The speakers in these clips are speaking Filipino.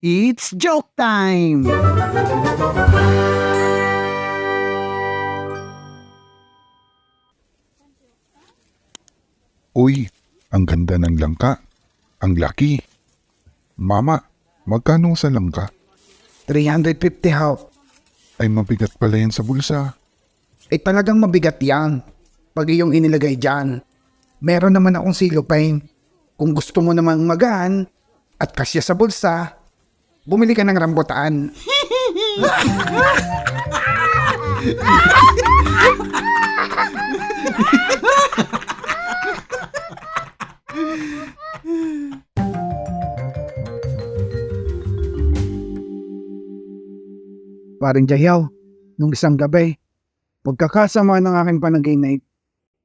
It's joke time! Uy, ang ganda ng langka. Ang laki. Mama, magkano sa langka? 350 ho. Ay mabigat pala yan sa bulsa. Talagang mabigat yan. Pag iyong inilagay dyan. Meron naman akong silopine. Kung gusto mo namang magaan at kasya sa bulsa, bumili ka ng rambutan. Paring Jayaw, nung isang gabi, pagkakasama ng aking panaginip,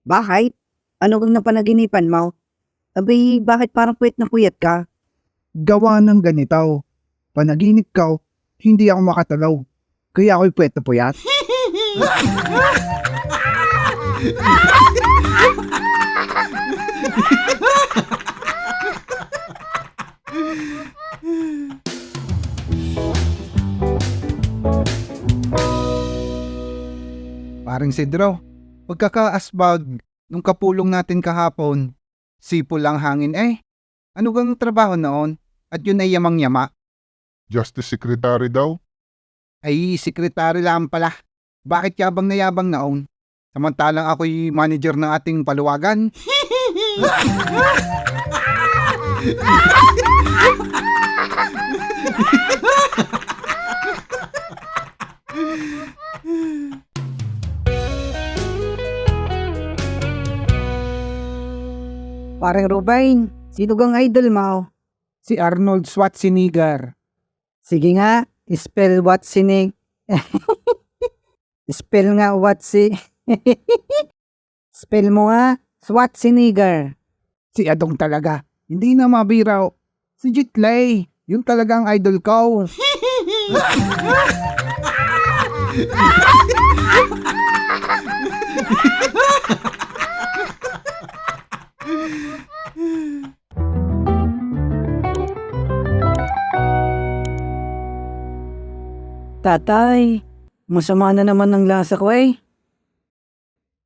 Bakit? Ano kang napanaginipan mo? Abay, bakit parang puwet na puyat ka? gawa ng ganito. Panaginip ko, hindi ako makatalaw. Kaya ako'y puwet na puyat. Paring Sidro, pagkakaasbag nung kapulong natin kahapon, sipol lang hangin eh. Ano gang trabaho noon? At yun ay yamang-yama. Justice Secretary daw? Ay, sekretary lang pala. Bakit yabang na yabang naon? Samantalang ako'y manager ng ating paluwagan. Parang Rubain, sino gang idol mo? Si Arnold Schwarzenegger. Sige nga, spell what sinig. Spell nga what si... Spell mo nga, Schwarzenegger. Si Adong talaga. Hindi na mabiraw. Si Jitley. Yun talaga ang idol ko. Tatay, masama na naman ang lasa ko eh.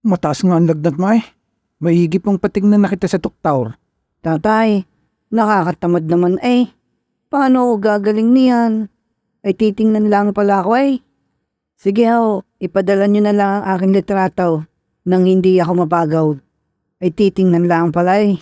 Mataas nga ang lagnat mo eh. Maigi pong patingnan na kita sa tuktaur. Tatay, nakakatamad naman eh. Paano ako gagaling niyan? Ay titingnan lang pala ako eh. Sige ho, ipadala nyo na lang ang aking litrato nang hindi ako mapagaw. Ay titingnan lang pala eh.